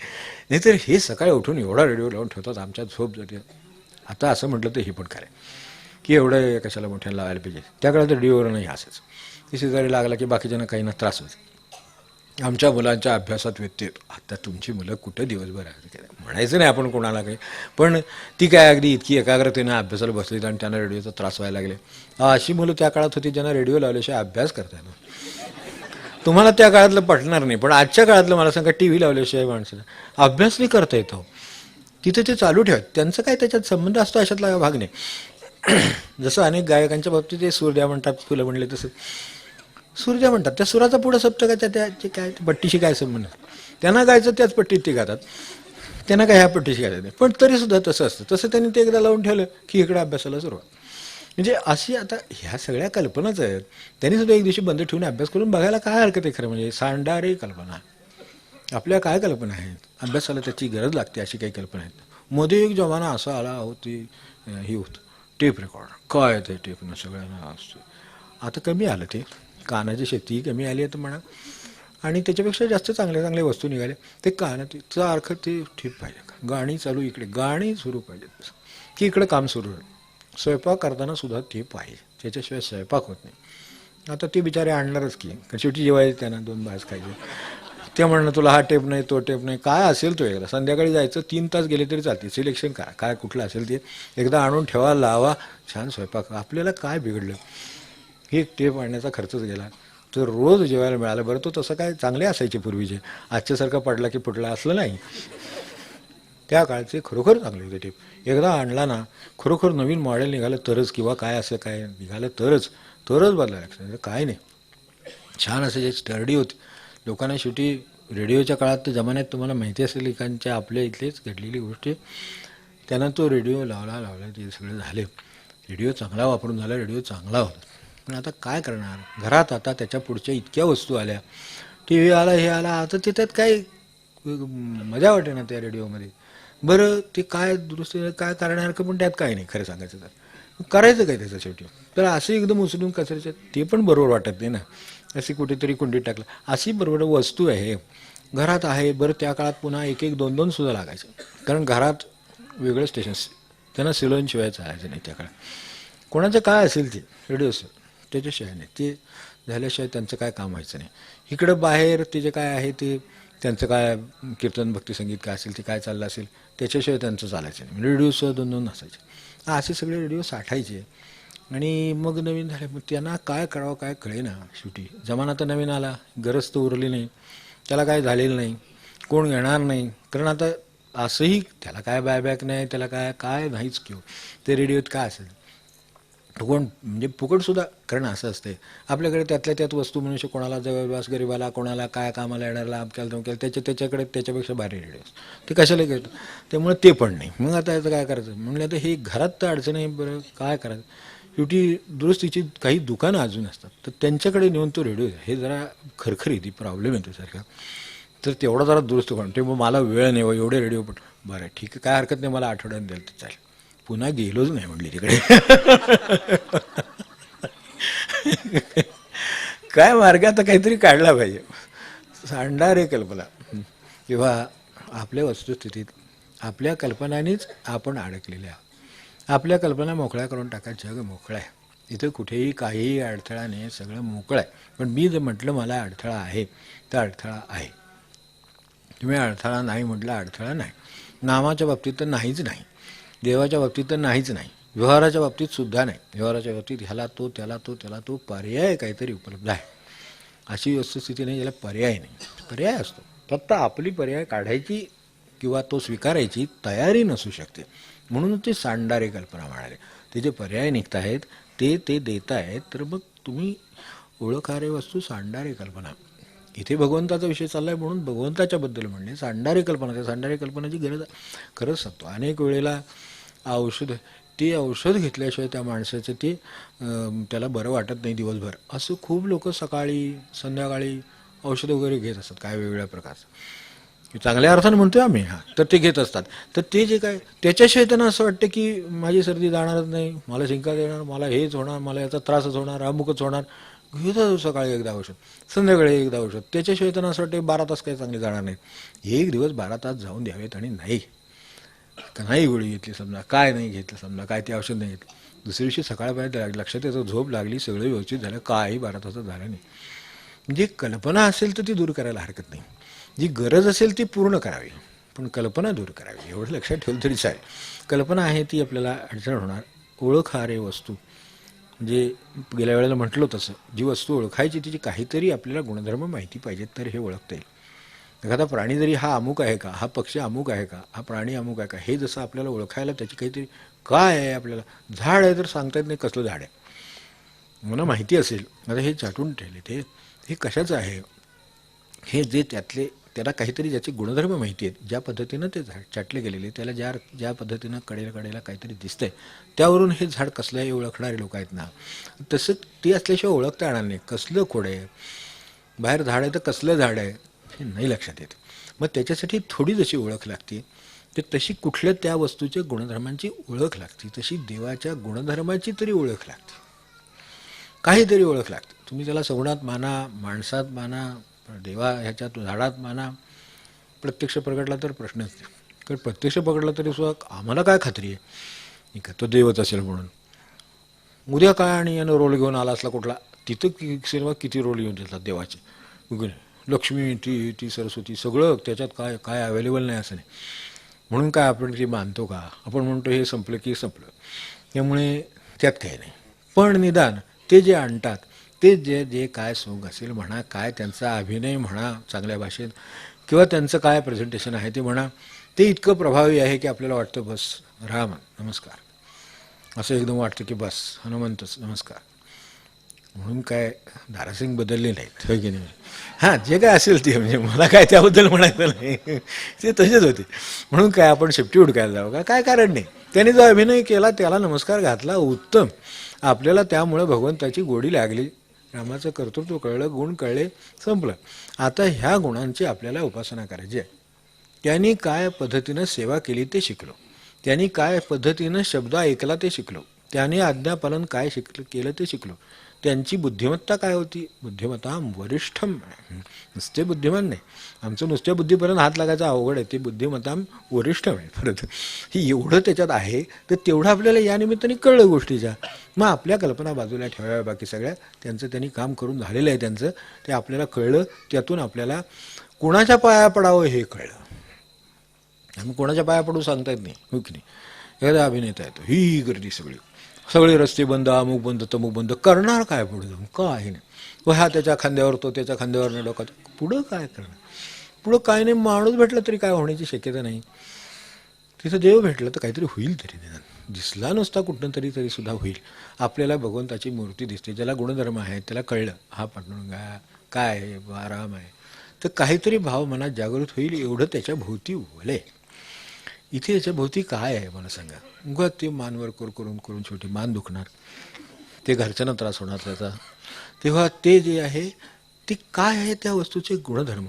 नाहीतर हे सकाळी उठून एवढा रेडिओ लावून ठेवतात, आमच्या झोप जाते. आता असं म्हटलं तर हे पण खरं की एवढं कशाला मोठ्याला लावायला पाहिजे. त्या काळात रेडिओवर नाही असंच की शेजारी लागला की बाकीच्यांना काही ना त्रास होतो. आमच्या मुलांच्या अभ्यासात व्यत्यय येतो. आता तुमची मुलं कुठं दिवसभर म्हणायचं नाही आपण कोणाला काही, पण ती काय अगदी इतकी एकाग्रतेनं अभ्यासाला बसलीत आणि त्यांना रेडिओचा त्रास व्हायला लागले. अशी मुलं त्या काळात होती ज्यांना रेडिओ लावल्याशिवाय अभ्यास करता येतो. तुम्हाला त्या काळातलं पटणार नाही, पण आजच्या काळातलं मला सांगा, टी व्ही लावल्याशिवाय माणसाला अभ्यास नाही करता येतो. तिथे ते चालू ठेवत, त्यांचं काय त्याच्यात संबंध असतो अशातला भाग नाही. जसं अनेक गायकांच्या बाबतीत ते सूर्या म्हणतात, फुलं म्हणले तसं सूर्या म्हणतात. त्या सुराचा पुढं सप्तकाच्या त्याचे काय पट्टीशी काय संबंध, त्यांना गायचं त्याच पट्टीत ते गातात, त्यांना काय ह्या पट्टीशी गायचं नाही. पण तरीसुद्धा तसं असतं. तसं त्यांनी ते एकदा लावून ठेवलं की इकडे अभ्यासाला सुरुवात. म्हणजे अशी आता ह्या सगळ्या कल्पनाच आहेत. त्यांनी सुद्धा एक दिवशी बंद ठेवून अभ्यास करून बघायला काय हरकत आहे खरं म्हणजे. सांडारे कल्पना आपल्या काय कल्पना आहेत, अभ्यासाला त्याची गरज लागते अशी काही कल्पना आहेत. मध्ये एक जमाना असा आला होती, हे होतं टेप रेकॉर्डर. काय ते टेपनं सगळ्यांना असतं. आता कमी आलं ते, कानाची शेती कमी आली आहे तर म्हणा, आणि त्याच्यापेक्षा जास्त चांगल्या चांगल्या वस्तू निघाले. ते कानाचा अर्थ ते टेप पाहिजे का, गाणी चालू इकडे, गाणी सुरू पाहिजेत की इकडे काम सुरू आहे. स्वयंपाक करताना सुद्धा टेप पाहिजे, त्याच्याशिवाय स्वयंपाक होत नाही. आता ते बिचारे आणणारच की, शेवटी जेवायचे त्यांना 2 भास खायचे. ते म्हणणं तुला हा टेप नाही तो टेप नाही, काय असेल तो एकदा संध्याकाळी जायचं, 3 तास गेले तरी चालते, सिलेक्शन करा काय कुठलं असेल ते एकदा आणून ठेवा, लावा, छान स्वयंपाक. आपल्याला काय बिघडलं, हे टेप आणण्याचा खर्चच गेला. तर रोज जेवायला मिळालं. बरं तो तसं काय चांगले असायचे पूर्वीचे, आजच्यासारखं पडला की फुटला असलं नाही. त्या काळचे खरोखर चांगले होते टेप. एकदा आणला ना, खरोखर नवीन मॉडेल निघालं तरच, किंवा काय असं काय निघालं तरच बदलायला लागतं, काय नाही. छान असे जे स्टर्डी होते लोकांना. शेवटी रेडिओच्या काळात तर जमान्यात तुम्हाला माहिती असेल एकांच्या आपल्या इथलेच घडलेली गोष्टी. त्यांना तो रेडिओ लावला ते सगळं झाले. रेडिओ चांगला वापरून झाला, रेडिओ चांगला होता. पण आता काय करणार, घरात आता त्याच्या पुढच्या इतक्या वस्तू आल्या, टी व्ही आला, हे आला, आता त्याच्यात काय मजा वाटे ना त्या रेडिओमध्ये. बरं ते काय दुरुस्त काय करण्यासारखं, पण त्यात काय नाही खरं सांगायचं तर. करायचं काय त्याचं शेवटी. तर असं एकदम उचलून कचऱ्याच्या ते पण बरोबर वाटत नाही ना. अशी कुठेतरी कुंडीत टाकलं, अशी बरोबर वस्तू आहे घरात आहे. बरं त्या काळात पुन्हा 1-1, 2-2 सुद्धा लागायचं, कारण घरात वेगळं स्टेशन्स, त्यांना सिलोनशिवाय चालायचं नाही त्या काळात. कोणाचं काय असेल ते रेडिओ असेल त्याच्याशिवाय नाही, ते झाल्याशिवाय त्यांचं काय काम व्हायचं नाही. इकडं बाहेर ते जे काय आहे ते त्यांचं काय कीर्तन भक्तिसंगीत काय असेल ते काय चाललं असेल त्याच्याशिवाय त्यांचं चालायचं नाही. रेडिओसह 2-2 असायचे. असे सगळे रेडिओ साठायचे. आणि मग नवीन झाले, मग त्यांना काय करावं काय कळेना. शेवटी जमाना तर नवीन आला, गरज तर उरली नाही, त्याला काय झालेलं नाही, कोण घेणार नाही. कारण आता असंही त्याला काय बायबॅक नाही, त्याला काय काय नाहीच किंवा ते रेडिओत काय असेल तो कोण म्हणजे फुकटसुद्धा. कारण असं असते आपल्याकडे त्यातल्या त्यात वस्तू मनुष्य, कोणाला जवळपास गरीबाला, कोणाला काय कामाला येणाऱ्याला, अमक्याला तमक्याला, त्याच्याकडे त्याच्यापेक्षा भारी रेडिओ ते कशाला घेतो. त्यामुळे ते पण नाही. मग आता याचं काय करायचं म्हणलं, आता हे घरात तर अडचण आहे, बरं काय करायचं. शेवटी दुरुस्तीची काही दुकानं अजून असतात, तर त्यांच्याकडे नेऊन तो रेडिओ हे जरा खरखरी ती प्रॉब्लेम येतो सारखा, तर तेवढा जरा दुरुस्त करून ते. मग मला वेळ नाही एवढे रेडिओ, पण बरं ठीक आहे काय हरकत नाही, मला आठवड्यात द्याल तर चालेल. पुन्हा गेलोच नाही म्हटली तिकडे. काय मार्ग आता काहीतरी काढला पाहिजे. सांडारे कल्पना किंवा आपल्या वस्तुस्थितीत आपल्या कल्पनांनीच आपण अडकलेले आहोत. आपल्या कल्पना मोकळ्या करून टाका, जग मोकळं आहे. इथं कुठेही काहीही अडथळा नाही, सगळं मोकळं आहे. पण मी जर म्हटलं मला अडथळा आहे, तर अडथळा आहे. तुम्ही अडथळा नाही म्हटलं, अडथळा नाही. नामाच्या बाबतीत तर नाहीच नाही, देवाच्या बाबतीत तर नाहीच नाही, व्यवहाराच्या बाबतीत सुद्धा नाही. व्यवहाराच्या बाबतीत ह्याला तो, त्याला तो, त्याला तो पर्याय काहीतरी उपलब्ध आहे. अशी वस्तुस्थिती नाही ज्याला पर्याय नाही. पर्याय असतो, फक्त आपली पर्याय काढायची किंवा तो स्वीकारायची तयारी नसू शकते. म्हणून ते सांडारे कल्पना म्हणाले. ते जे पर्याय निघत आहेत ते देत आहेत. तर मग तुम्ही ओळखारे वस्तू सांडारे कल्पना. इथे भगवंताचा विषय चालला आहे म्हणून भगवंताच्याबद्दल म्हणणे सांडारे कल्पना. त्या सांडारे कल्पनाची गरज खरंच सांगतो. अनेक वेळेला ते औषध घेतल्याशिवाय त्या माणसाचं त्याला बरं वाटत नाही दिवसभर. असं खूप लोक सकाळी संध्याकाळी औषधं वगैरे घेत असतात काय वेगवेगळ्या प्रकारचं. चांगल्या अर्थानं म्हणतोय आम्ही, तर ते घेत असतात. तर ते जे काय त्याच्याशिवाय त्यांना असं वाटतं की माझी सर्दी जाणारच नाही, मला शिंका येणार, मला हेच होणार, मला याचा त्रासच होणार, अमुकच होणार. घेतात सकाळी एकदा औषध, संध्याकाळी एकदा औषध. त्याच्याशिवाय त्यांना असं वाटतं 12 तास काही चांगले जाणार नाहीत. एक दिवस 12 तास जाऊन द्यावेत आणि नाही गोळी घेतली समजा, काय नाही घेतलं समजा, काय ते औषध नाही घेतलं, दुसऱ्या दिवशी सकाळपर्यंत लक्षात येतं झोप लागली, सगळं व्यवस्थित झालं, काही 12 तासात झालं नाही. जी कल्पना असेल तर ती दूर करायला हरकत नाही, जी गरज असेल ती पूर्ण करावी, पण कल्पना दूर करावी एवढं लक्षात ठेवलं तरी चालेल. कल्पना आहे ती आपल्याला अडचण होणार. ओळखारे वस्तू म्हणजे गेल्या वेळेला म्हटलं तसं, जी वस्तू ओळखायची तिची काहीतरी आपल्याला गुणधर्म माहिती पाहिजेत, तर हे ओळखता येईल. एखादा प्राणी जरी हा अमुक आहे का, हा पक्षी अमुक आहे का, हा प्राणी अमुक आहे का, हे जसं आपल्याला ओळखायला त्याची काहीतरी काय आहे. आपल्याला झाड आहे तर सांगता येत नाही कसलं झाड आहे, मला माहिती असेल, आता हे चाटून ठेवले हे कशाचं आहे, हे जे त्याला काहीतरी ज्याचे गुणधर्म माहिती आहेत, ज्या पद्धतीनं ते झाड चाटले गेलेले, त्याला ज्या पद्धतीनं कडेला काहीतरी दिसतंय, त्यावरून हे झाड कसलं आहे ओळखणारे लोक आहेत ना. तसं ते असल्याशिवाय ओळखता येणार नाही. कसलं खोड आहे, बाहेर झाड आहे तर कसलं झाड आहे हे नाही लक्षात येत. मग त्याच्यासाठी थोडी जशी ओळख लागते, तर तशी कुठल्या त्या वस्तूच्या गुणधर्मांची ओळख लागते, तशी देवाच्या गुणधर्माची तरी ओळख लागते, काहीतरी ओळख लागते. तुम्ही त्याला सगुणात माना, माणसात माना, देवा ह्याच्यात झाडात माना, प्रत्यक्ष प्रगटला तर प्रश्नच नाही. कारण प्रत्यक्ष पकडला तरी सुद्धा आम्हाला काय खात्री आहे का तो देवच असेल म्हणून. उद्या काय आणि यानं रोल घेऊन आला असला कुठला, तिथं सिनेमा किती रोल घेऊन देतात देवाचे. लक्ष्मी ती सरस्वती सगळं त्याच्यात काय काय अवेलेबल नाही असं नाही. म्हणून काय आपण ते मानतो का, आपण म्हणतो हे संपलं की संपलं, त्यामुळे त्यात काही नाही. पण निदान ते जे आणतात ते जे काय सोंग असेल म्हणा, काय त्यांचा अभिनय म्हणा चांगल्या भाषेत, किंवा त्यांचं काय प्रेझेंटेशन आहे ते म्हणा, ते इतकं प्रभावी आहे की आपल्याला वाटतं बस राम नमस्कार, असं एकदम वाटतं की बस हनुमंतच नमस्कार. म्हणून काय दारासिंग बदलले नाहीत, होय की नाही. हां, जे काय असेल ते, म्हणजे मला काय त्याबद्दल म्हणायचं नाही, ते तसेच होते. म्हणून काय आपण शेपटी उडकायला जावं का, काय कारण नाही. त्याने जो अभिनय केला त्याला नमस्कार घातला, उत्तम. आपल्याला त्यामुळं भगवंताची गोडी लागली, रामाचं कर्तृत्व कळलं, गुण कळले, संपलं. आता ह्या गुणांची आपल्याला उपासना करायची आहे. त्यांनी काय पद्धतीनं सेवा केली ते शिकलो, त्यांनी काय पद्धतीनं शब्द ऐकला ते शिकलो, त्याने आज्ञापालन काय केलं ते शिकलो. त्यांची बुद्धिमत्ता काय होती, बुद्धिमत्ता वरिष्ठम, नुसते बुद्धिमान नाही, आमचं नुसत्या बुद्धीपर्यंत हात लागायचा अवघड आहे, ती बुद्धिमत्ता वरिष्ठम आहे. परत ही एवढं त्याच्यात आहे, तर तेवढं आपल्याला या निमित्ताने कळलं गोष्टीच्या. मग आपल्या कल्पना बाजूला ठेवाव्या, बाकी सगळ्या त्यांचं त्यांनी काम करून झालेलं आहे त्यांचं, ते आपल्याला कळलं. त्यातून आपल्याला कोणाच्या पाया पडावं हे कळलं. आम्ही कोणाच्या पाया पडू सांगता येत नाही, हो की नाही. एखादा अभिनेता येतो, ही गर्दी सगळी, सगळे रस्ते बंद, अमुक बंद, तमुक बंद. करणार काय पुढे जाऊन? काही नाही. व ह्या त्याच्या खांद्यावर, तो त्याच्या खांद्यावर न डोकात. पुढं काय करणार? पुढं काय नाही. माणूस भेटला तरी काय होण्याची शक्यता नाही. तिथं देव भेटलं तर काहीतरी होईल तरी निदान. दिसला नसता कुठनं तरी सुद्धा होईल. आपल्याला भगवंताची मूर्ती दिसते, ज्याला गुणधर्म आहे त्याला कळलं हा पांडुरंगा काय आहे, आराम आहे, तर काहीतरी भाव मनात जागृत होईल. एवढं त्याच्या भोवती उभले. इथे याच्या भोवती काय आहे मला सांगा? उगाच ते मानवर करून करून छोटी मान दुखणार, ते घरच्यांना त्रास होणार त्याचा. तेव्हा ते जे आहे ते काय आहे त्या वस्तूचे गुणधर्म,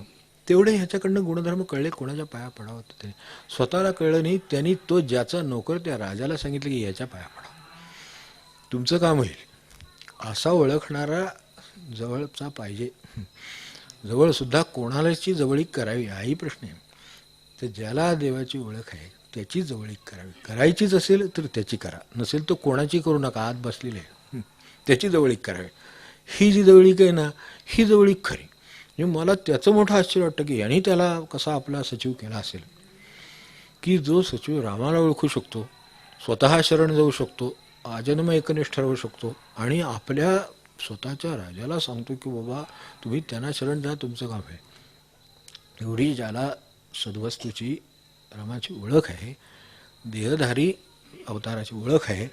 तेवढे ह्याच्याकडनं गुणधर्म कळले. कोणाच्या पाया पडावं ते स्वतःला कळलं नाही. त्यांनी तो ज्याचा नोकर त्या राजाला सांगितलं की याच्या पाया पडा, तुमचं काम होईल. असा ओळखणारा जवळचा पाहिजे. जवळसुद्धा कोणालाची जवळीक करावी हाही प्रश्न आहे. तर ज्याला देवाची ओळख आहे त्याची जवळीक करावी. करायचीच असेल तर त्याची करा, नसेल तर कोणाची करू नका. आत बसलेले त्याची जवळीक करावी. ही जी जवळीक आहे ना, ही जवळीक खरी. म्हणजे मला त्याचं मोठं आश्चर्य वाटतं की यांनी त्याला कसा आपला सचिव केला असेल, की जो सचिव रामाला ओळखू शकतो, स्वतः शरण जाऊ शकतो, आजन्म एकनिष्ठ ठरवू शकतो आणि आपल्या स्वतःच्या राजाला सांगतो की बाबा तुम्ही त्यांना शरण जा, तुमचं काम आहे. एवढी ज्याला सद्वस्तूची, रामाची ओळख आहे, देहधारी अवताराची ओळख आहे,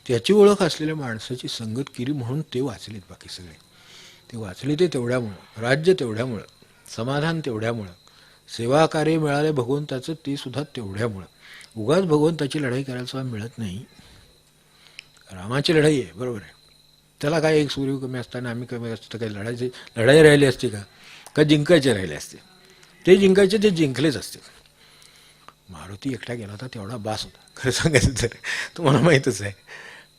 त्याची ओळख असलेल्या माणसाची संगत केली म्हणून ते वाचलेत. बाकी सगळे ते वाचले ते तेवढ्यामुळं, राज्य तेवढ्यामुळं, समाधान तेवढ्यामुळं, सेवाकार्य मिळाले भगवंताचं ते सुद्धा तेवढ्यामुळं. उगाच भगवंताची लढाई करायला मिळत नाही. रामाची लढाई आहे, बरोबर आहे. त्याला काय एक सूर्य कमी असताना आम्ही कमी असतो तर काही लढाई राहिली असती का जिंकायचे राहिले असते? ते जिंकायचे, ते जिंकलेच असते. मारुती एकटा गेला होता तेवढा बास होता खरं सांगायचं तर, तुम्हाला माहीतच आहे.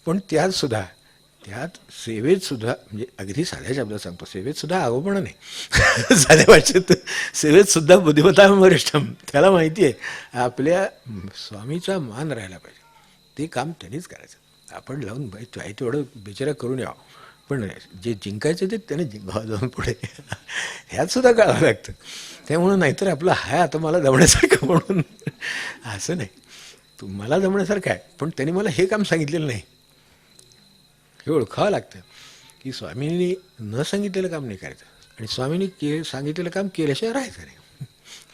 पण त्यात सेवेतसुद्धा, म्हणजे अगदी साध्या शब्दात सांगतो, सेवेतसुद्धा आगोपणा नाही. साध्या भाषेत सेवेतसुद्धा बुद्धिमत्ता वरिष्ठम. त्याला माहिती आहे आपल्या स्वामीचा मान राहायला पाहिजे. ते काम त्यांनीच करायचं. आपण लावून आहे तेवढं बिचारा करून यावं, पण जे जिंकायचं ते त्याने जिंकावं जाऊन पुढे. ह्यातसुद्धा कळावं लागतं. त्यामुळं नाहीतर आपलं हाय आता मला जमण्यासारखं म्हणून असं नाही. तुम्हाला जमण्यासारखं आहे, पण त्यांनी मला हे काम सांगितलेलं नाही हे ओळखावं लागतं. की स्वामींनी न सांगितलेलं काम नाही करायचं आणि स्वामींनी सांगितलेलं काम केल्याशिवाय राहायचं नाही.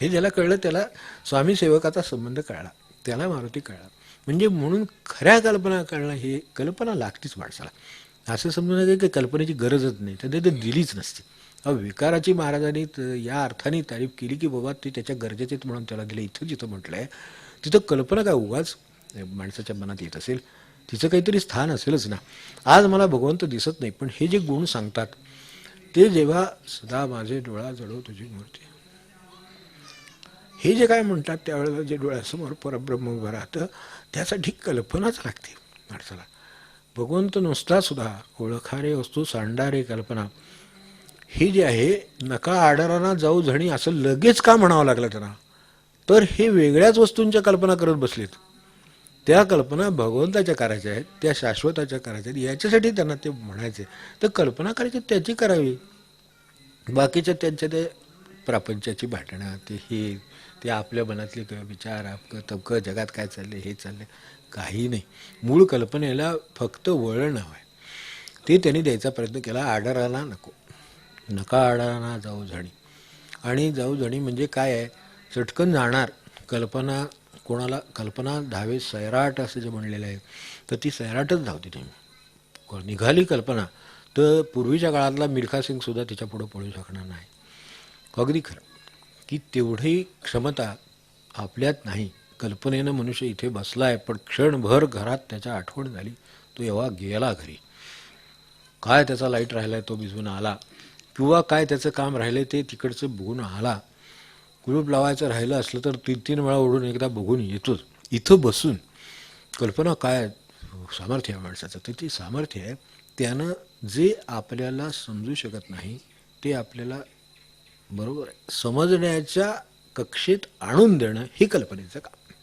हे ज्याला कळलं त्याला स्वामी सेवकाचा संबंध कळला, त्याला मारुती कळला. म्हणजे म्हणून खऱ्या कल्पना कळणं, हे कल्पना लागतीच माणसाला. असं समजू नये की कल्पनेची गरजच नाही, तर ते दिलीच नसते. विकाराची महाराजांनी या अर्थाने तारीफ केली की बाबा ते त्याच्या गरजेचे म्हणून त्याला दिलं. इथं जिथं म्हटलं आहे तिथं कल्पना काय उगाच माणसाच्या मनात येत असेल, तिचं काहीतरी स्थान असेलच ना. आज मला भगवंत दिसत नाही, पण हे जे गुण सांगतात ते जेव्हा सदा माझे डोळा जडो तुझी मूर्ती, हे जे काय म्हणतात त्यावेळेला जे डोळ्यासमोर परब्रह्म उभं राहतं, त्यासाठी कल्पनाच लागते माणसाला. भगवंत नुसता सुद्धा ओळखारे वस्तू सांडारे कल्पना, हे जे आहे नका आडराना जाऊ झणी असं लगेच का म्हणावं लागलं त्यांना? तर हे वेगळ्याच वस्तूंच्या कल्पना करत बसलेत. त्या कल्पना भगवंताच्या करायच्या आहेत, त्या शाश्वताच्या करायच्या आहेत, याच्यासाठी त्यांना ते म्हणायचे. तर कल्पना करायची त्याची करावी. बाकीच्या त्यांच्या ते प्रापंचाची भांडणं, ते आपल्या मनातले विचार, तबकं जगात काय चालले, हे चालले, काही नाही. मूळ कल्पनेला फक्त वळण हवं आहे, ते त्यांनी द्यायचा प्रयत्न केला. आडराला नको, नका आडराना जाऊ झणी. आणि जाऊ झणी म्हणजे काय आहे? चटकन जाणार कल्पना. कोणाला कल्पना धावे सैराट असं जे म्हणलेलं आहे, तर ती सैराटच धावते. ती निघाली कल्पना तर पूर्वीच्या काळातला मिल्खा सिंगसुद्धा तिच्या पुढं पळू शकणार नाही. अगदी खरं की तेवढी क्षमता आपल्यात नाही. कल्पनेनं मनुष्य इथे बसला आहे, पण क्षणभर घरात त्याच्या आठवण झाली, तो एव्हा गेला घरी. काय त्याचा लाईट राहिला आहे तो भिजवून आला, किंवा काय त्याचं काम राहिलं ते तिकडचं बघून आला. कुलूप लावायचं राहिलं असलं तर 3-3 वेळा ओढून एकदा बघून येतोच. इथं बसून कल्पना काय सामर्थ्य आहे माणसाचं, तर ते सामर्थ्य आहे त्यानं जे आपल्याला समजू शकत नाही ते आपल्याला बरोबर आहे समजण्याच्या कक्षेत आणून देणं, हे कल्पनेचं काम.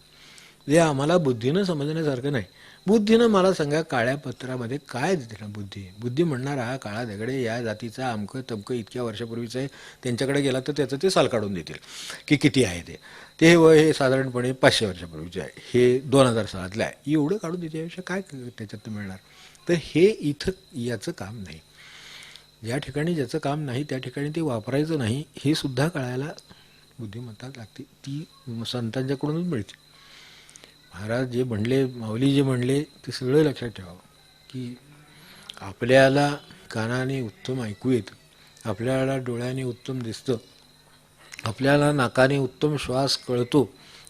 जे आम्हाला बुद्धीनं समजण्यासारखं नाही. बुद्धीनं मला सांगा काळ्या पत्रामध्ये काय देते ना बुद्धी. बुद्धी म्हणणार हा काळा दगडे या जातीचा अमकं तमकं इतक्या वर्षापूर्वीचं आहे, त्यांच्याकडे गेला तर त्याचं ते साल काढून देतील की किती आहे ते. ते वय हे साधारणपणे 500 वर्षापूर्वीचे आहे, हे 2000 सालातलं आहे, एवढं काढून देण्यापेक्षा काय त्याच्यात मिळणार. तर हे इथं याचं काम नाही. ज्या ठिकाणी ज्याचं काम नाही त्या ठिकाणी ते वापरायचं नाही हे सुद्धा कळायला बुद्धिमत्ता लागते. ती संतांच्याकडूनच मिळते. महाराज जे म्हणले, माऊली जे म्हणले ते सगळं लक्षात ठेवावं की आपल्याला कानाने उत्तम ऐकू येतं, आपल्याला डोळ्याने उत्तम दिसतं, आपल्याला नाकाने उत्तम श्वास कळतो.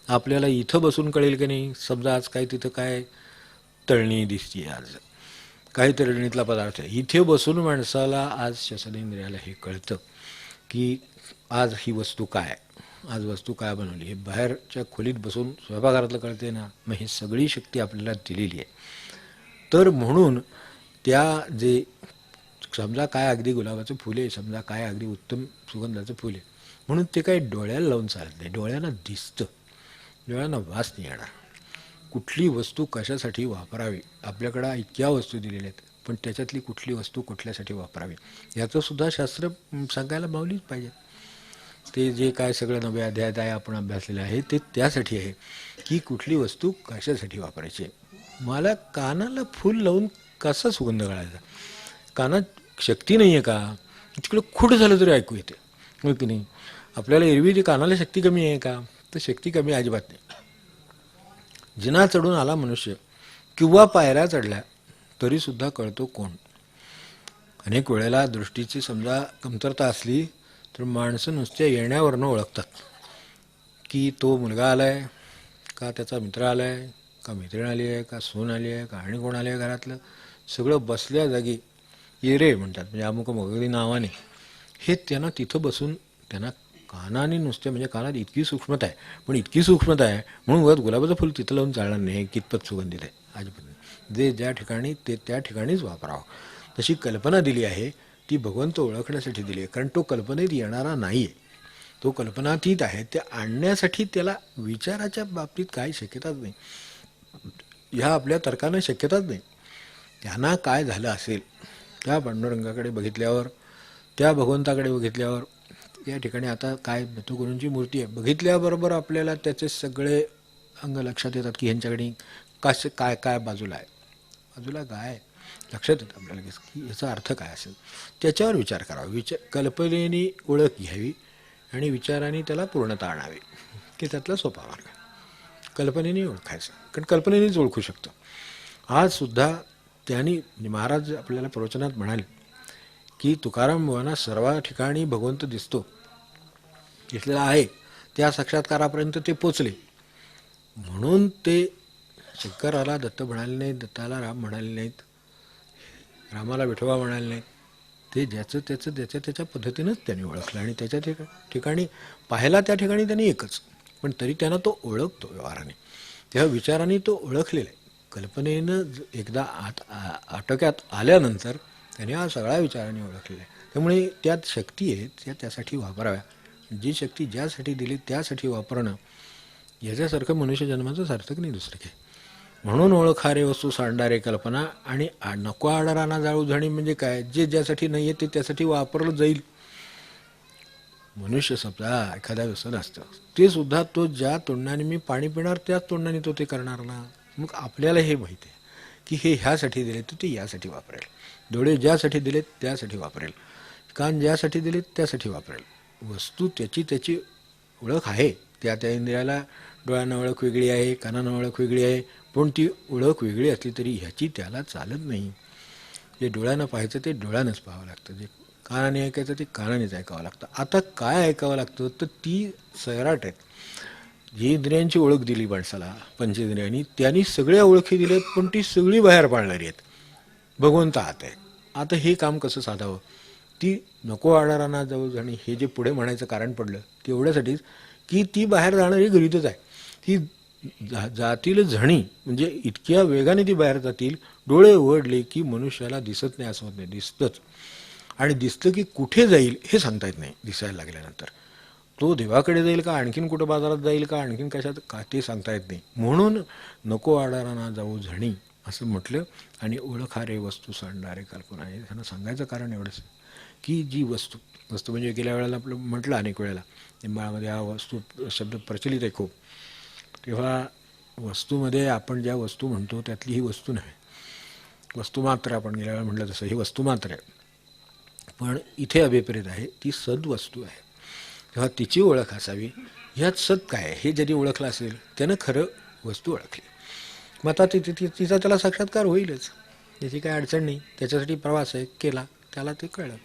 आपल्याला इथं बसून कळेल की नाही. समजा आज काय तिथं काय तळणी दिसते, आज काही तळणीतला पदार्थ आहे, इथे बसून माणसाला आज श्वसनेंद्रियाला हे कळतं की आज ही वस्तू काय, आज वस्तू काय बनवली. हे बाहेरच्या खोलीत बसून स्वयंपाकघरातलं कळते ना. मग ही सगळी शक्ती आपल्याला दिलेली आहे. तर म्हणून त्या जे समजा काय अगदी गुलाबाचं फुल आहे, समजा काय अगदी उत्तम सुगंधाचं फुल आहे, म्हणून ते काही डोळ्याला लावून चालत नाही. डोळ्यांना दिसतं, डोळ्यांना वास नाही येणार. कुठली वस्तू कशासाठी वापरावी, आपल्याकडं इतक्या वस्तू दिलेल्या आहेत, पण त्याच्यातली कुठली वस्तू कुठल्यासाठी वापरावी याचंसुद्धा शास्त्र सांगायला मावलीच पाहिजे. ते जे काय सगळं नव्या अध्यायात आहे आपण अभ्यासलेलं आहे ते त्यासाठी आहे की कुठली वस्तू कशासाठी वापरायची. मला कानाला फूल लावून कसा सुगंध कळायचा. कानात शक्ती नाही आहे का, तिकडे खूट झालं तरी ऐकू येते हो की नाही. आपल्याला एरवी ती कानाला शक्ती कमी आहे का, तर शक्ती कमी अजिबात नाही. जिना चढून आला मनुष्य किंवा पायऱ्या चढल्या तरीसुद्धा कळतो कोण. अनेक वेळेला दृष्टीची समजा कमतरता असली तर माणसं नुसत्या येण्यावरनं ओळखतात की तो मुलगा आला आहे का, त्याचा मित्र आला आहे का, मैत्रीण आली आहे का, सून आली आहे का, आणि कोण आले आहे घरातलं. सगळं बसल्या जागी ये रे म्हणतात, म्हणजे अमुक मगरी नावाने. हे त्यांना तिथं बसून त्यांना कानाने नुसते, म्हणजे कानात इतकी सूक्ष्मता आहे, पण इतकी सूक्ष्मता आहे म्हणून वत गुलाबाचं फुल तिथं लावून चालणार नाही, कितपत सुगंधित आहे अजिबात नाही. जे ज्या ठिकाणी ते त्या ठिकाणीच वापरावं. तशी कल्पना दिली आहे ती भगवंत ओळखण्यासाठी दिली आहे, कारण तो कल्पनेत येणारा नाही आहे, तो कल्पनातीत आहे. ते आणण्यासाठी त्याला विचाराच्या बाबतीत काही शक्यताच नाही, ह्या आपल्या तर्कानं शक्यताच नाही. त्यांना काय झालं असेल, त्या पांडुरंगाकडे बघितल्यावर, त्या भगवंताकडे बघितल्यावर, या ठिकाणी आता काय दत्तगुरूंची मूर्ती आहे बघितल्याबरोबर आपल्याला त्याचे सगळे अंग लक्षात येतात की ह्यांच्याकडे कसं काय काय बाजूला आहे, बाजूला काय लक्षात येतं आपल्याला की याचा अर्थ काय असेल. त्याच्यावर विचार करावा. कल्पनेने ओळख घ्यावी आणि विचाराने त्याला पूर्णता आणावी की त्यातला सोपा मार्ग. कल्पनेने ओळखायचं, कारण कल्पनेनेच ओळखू शकतो. आजसुद्धा त्यांनी, म्हणजे महाराज आपल्याला प्रवचनात म्हणाले की तुकाराम बुवांना सर्व ठिकाणी भगवंत दिसतो, दिसलेला आहे, त्या साक्षात्कारापर्यंत ते पोचले. म्हणून ते शंकराला दत्त म्हणाले नाहीत, दत्ताला राम म्हणाले नाहीत, रामाला विठोबा म्हणाले नाहीत. ते ज्याचं त्याचं त्याच्या त्याच्या पद्धतीनंच त्यांनी ओळखलं आणि त्याच्या ठिकाणी पाहायला त्या ठिकाणी त्यांनी एकच, पण तरी त्यांना तो ओळखतो व्यवहाराने. तेव्हा विचाराने तो ओळखलेला आहे. कल्पनेनं एकदा आटोक्यात आल्यानंतर त्याने हा सगळा विचाराने ओळखलेला आहे. त्यामुळे त्यात शक्ती आहे, त्या त्यासाठी वापराव्या. जी शक्ती ज्यासाठी दिली त्यासाठी वापरणं, याच्यासारखं मनुष्य जन्माचं सार्थक नाही दुसरं काही. म्हणून ओळखारे वस्तू सांडारे कल्पना, आणि नको आडाराना जाळू झणी म्हणजे काय, जे ज्यासाठी नाही आहे ते त्यासाठी वापरलं जाईल. मनुष्य समजा एखादा व्यसन असतं, ते सुद्धा तो ज्या तोंडाने मी पाणी पिणार त्याच तोंडाने तो ते करणार ना. मग आपल्याला हे माहिती आहे की हे ह्यासाठी दिले तर ते यासाठी वापरेल, डोळे ज्यासाठी दिलेत त्यासाठी वापरेल, कान ज्यासाठी दिलेत त्यासाठी वापरेल. वस्तू त्याची त्याची ओळख आहे, त्या त्या इंद्रियाला डोळ्यांना ओळख वेगळी आहे, कानांना ओळख वेगळी आहे, पण ती ओळख वेगळी असली तरी ह्याची त्याला चालत नाही. जे डोळ्यानं पाहायचं ते डोळ्यानंच पाहावं लागतं, जे कानाने ऐकायचं ते कानानेच ऐकावं लागतं. आता काय ऐकावं लागतं तर ती सैराट आहेत. जी इंद्रियांची ओळख दिली माणसाला पंचेंद्रियांनी, त्यांनी सगळ्या ओळखी दिल्यात, पण ती सगळी बाहेर पाडणारी आहेत. भगवंत आत आहे. आता हे काम कसं साधावं. ती नको आडारांना जाऊ जाणे हे जे पुढे म्हणायचं कारण पडलं ते एवढ्यासाठीच की ती बाहेर जाणारी गृहीतच आहे. ती जातील झणी, म्हणजे इतक्या वेगाने ती बाहेर जातील, डोळे उघडले की मनुष्याला दिसत नाही असं होत नाही, दिसतंच. आणि दिसतं की कुठे जाईल हे सांगता येत नाही दिसायला लागल्यानंतर. तो देवाकडे जाईल का आणखीन कुठं बाजारात जाईल का आणखीन कशात का ते सांगता येत नाही. म्हणून नको आडारांना जाऊ झणी असं म्हटलं. आणि ओळखारे वस्तू सांडणारे कल्पना आहे. त्यांना सांगायचं कारण एवढंच की जी वस्तू वस्तू म्हणजे गेल्या वेळेला आपलं म्हटलं अनेक वेळेला निंबाळामध्ये हा वस्तू शब्द प्रचलित आहे खूप. तेव्हा वस्तूमध्ये आपण ज्या वस्तू म्हणतो त्यातली ही वस्तू नाही. वस्तू मात्र आपण गेल्या वेळेला म्हटलं तसं ही वस्तू मात्र आहे. पण इथे अभिप्रेत आहे ती सद्वस्तू आहे. तेव्हा तिची ओळख असावी. ह्यात सत काय आहे हे जरी ओळखलं असेल त्यानं खरं वस्तू ओळखली. मग आता तिचा त्याला साक्षात्कार होईलच. त्याची काय अडचण नाही. त्याच्यासाठी प्रवास आहे केला त्याला ते कळलं.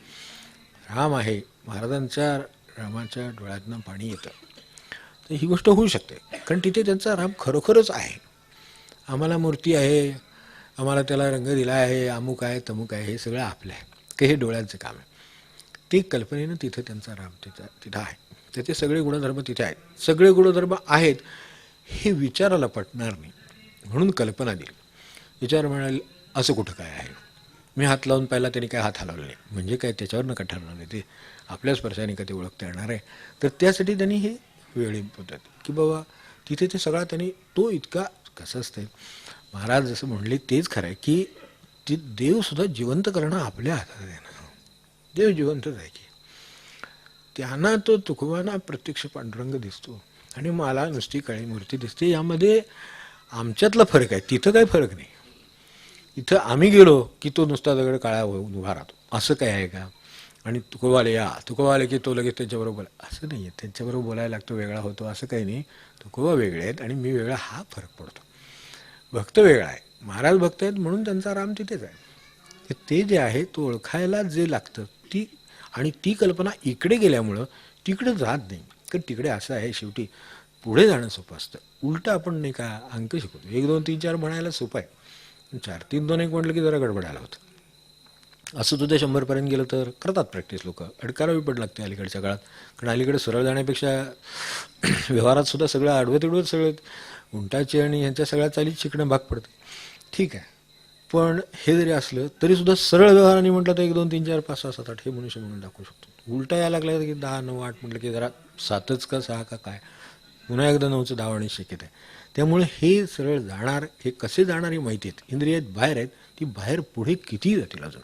राम आहे महाराजांच्या रामाच्या डोळ्यातनं पाणी येतं. तर ही गोष्ट होऊ शकते कारण तिथे त्यांचा राम खरोखरच आहे. आम्हाला मूर्ती आहे आम्हाला त्याला रंग दिला आहे अमुक आहे तमुक आहे हे सगळं आपलं आहे की हे डोळ्यांचं काम आहे. ते कल्पनेनं तिथं त्यांचा राम तिथं आहे. त्याचे सगळे गुणधर्म तिथे आहेत. सगळे गुणधर्म आहेत हे विचाराला पटणार नाही म्हणून कल्पना दिली. विचार म्हणाल असं कुठं काय आहे. मी हात लावून पाहिला त्यांनी काय हात हलवला नाही म्हणजे काय त्याच्यावर नका ठरणार नाही. ते आपल्या स्पर्शाने का ते ओळखता येणार आहे. तर त्यासाठी त्यांनी हे वेळी होतात की बाबा तिथे ते सगळा त्यांनी तो इतका कसं असतं महाराज जसं म्हणले तेच खरं आहे की ती देवसुद्धा जिवंत करणं आपल्या हातात आहे ना. देव जिवंतच आहे की त्यांना तो तुकोबांना प्रत्यक्ष पांडुरंग दिसतो आणि मला नुसती काळी मूर्ती दिसते. यामध्ये आमच्यातला फरक आहे. तिथं काही फरक नाही. इथं आम्ही गेलो की तो नुसता दगड काळा उभा राहतो असं काय आहे का. आणि तुकोबाले की तो लगेच त्यांच्याबरोबर बोला असं नाही आहे. त्यांच्याबरोबर बोलायला लागतो वेगळा होतो असं काही नाही. तुकोबा वेगळे आहेत आणि मी वेगळा हा फरक पडतो. भक्त वेगळा आहे. महाराज भक्त आहेत म्हणून त्यांचा राम तिथेच आहे. ते जे आहे तो ओळखायला जे लागतं ती आणि ती कल्पना इकडे गेल्यामुळं तिकडे जात नाही. कारण तिकडे असं आहे शेवटी पुढे जाणं सोपं असतं. उलटं आपण नाही का अंक शिकवतो 1 2 3 4 म्हणायला सोपं आहे. 4 3 2 1 म्हटलं की जरा गडबडायला होतं. असं तुझं 100पर्यंत गेलं तर करतात प्रॅक्टिस लोक. अडकारावी पड लागते अलीकडच्या काळात. कारण अलीकडे सरळ जाण्यापेक्षा व्यवहारात सुद्धा सगळं आडवं तिडवत सगळं उंटाची आणि ह्यांच्या सगळ्या चालीत शिकणं भाग पडते. ठीक आहे. पण हे जरी असलं तरीसुद्धा सरळ व्यवहाराने म्हटलं तर 1 2 3 4 5 6 7 8 हे मनुष्य म्हणून दाखवू शकतो. उलटा यायला लागला की 10 9 8 म्हटलं की जरा 7च का 6 का काय पुन्हा एकदा 9चं 10 आणि शक्यत आहे. त्यामुळे हे सरळ जाणार हे कसे जाणार हे माहिती आहेत. इंद्रिय बाहेर आहेत ती बाहेर पुढे कितीही जातील अजून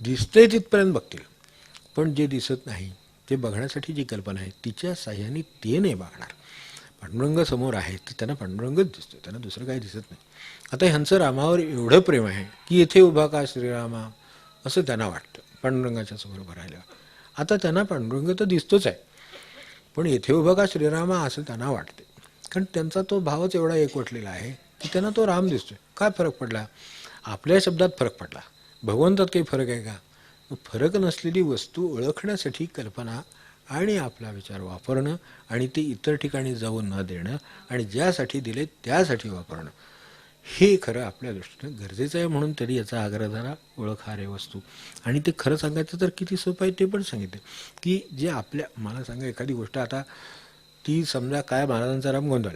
दिसतंय तिथपर्यंत बघतील. पण जे दिसत नाही ते बघण्यासाठी जी कल्पना आहे तिच्या साह्याने ते नाही बघणार. पांडुरंग समोर आहे तर त्यांना पांडुरंगच दिसतो त्यांना दुसरं काही दिसत नाही. आता ह्यांचं रामावर एवढं प्रेम आहे की येथे उभा का श्रीरामा असं त्यांना वाटतं पांडुरंगाच्या समोर उभं राहिल्यावर. आता त्यांना पांडुरंग तर दिसतोच आहे पण येथे उभा का श्रीरामा असं त्यांना वाटते. कारण त्यांचा तो भावच एवढा एकवटलेला आहे की त्यांना तो राम दिसतोय. काय फरक पडला. आपल्या शब्दात फरक पडला. भगवंतात काही फरक आहे का. फरक नसलेली वस्तू ओळखण्यासाठी कल्पना आणि आपला विचार वापरणं आणि ते इतर ठिकाणी जाऊन न देणं आणि ज्यासाठी दिले त्यासाठी वापरणं हे खरं आपल्या दृष्टीनं गरजेचं आहे. म्हणून तरी याचा आग्रह झाला ओळखारे वस्तू. आणि ते खरं सांगायचं तर किती सोपं आहे ते पण सांगितलं की जे आपल्या मला सांगा एखादी गोष्ट आता ती समजा काय महाराजांचा राम गोंधळ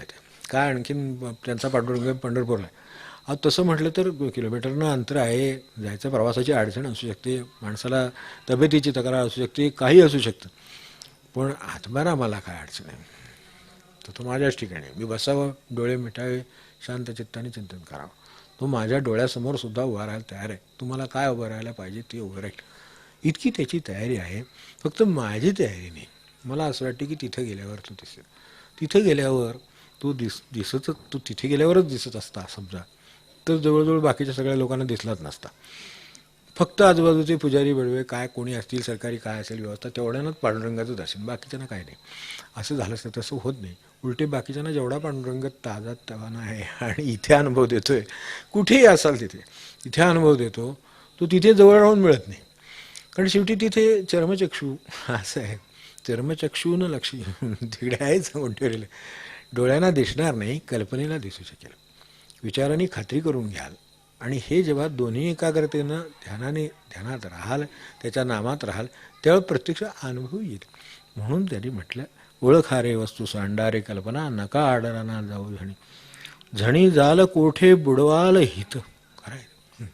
काय आणखीन त्यांचा पांडुरंग पंढरपूरला आहे. तसं म्हटलं तर किलोमीटरनं अंतर आहे जायचं प्रवासाची अडचण असू शकते माणसाला तब्येतीची तक्रार असू शकते काही असू शकतं. पण आत्मारा मला काय अडचण आहे तर तो माझ्याच ठिकाणी मी बसावं डोळे मिटावे शांत चित्ताने चिंतन करावं. तो माझ्या डोळ्यासमोर सुद्धा उभा राहायला तयार आहे. तुम्हाला काय उभं राहायला पाहिजे ते उभं राहील इतकी त्याची तयारी आहे. फक्त माझी तयारी नाही. मला असं वाटतं की तिथं गेल्यावर तो दिसेल. तिथं गेल्यावर तो दिसतच तो तिथे गेल्यावरच दिसत असता समजा तर जवळजवळ बाकीच्या सगळ्या लोकांना दिसलाच नसता. फक्त आजूबाजूचे पुजारी बडवे काय कोणी असतील सरकारी काय असेल व्यवस्था तेवढ्यानंच पांडुरंगाचं दर्शन बाकीच्यांना काय नाही. असं झालं असतं तसं होत नाही. उलटे बाकीच्यांना जेवढा पांडुरंग ताजा तवाना आहे आणि इथे अनुभव देतोय कुठेही असाल तिथे अनुभव देतो तो तिथे जवळ राहून मिळत नाही. कारण शेवटी तिथे चर्मचक्षू असं आहे चर्मचक्षून लक्ष तिकडे आहेच सांगून ठेवलेलं. डोळ्यांना दिसणार नाही कल्पनेला दिसू शकेल. विचारांनी खात्री करून घ्याल आणि हे जेव्हा दोन्ही एकाग्रतेनं ध्यानात राहाल त्याच्या नामात राहाल तेव्हा प्रत्यक्ष अनुभव येईल. म्हणून त्यांनी म्हटलं ओळखारे वस्तू सांडारे कल्पना नका आडराना जाऊ झणी जाल कोठे बुडवाल हित. खरं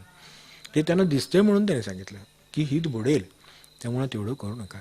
ते त्यांना दिसते म्हणून त्याने सांगितलं की हित बुडेल त्यामुळे तेवढं करू नका.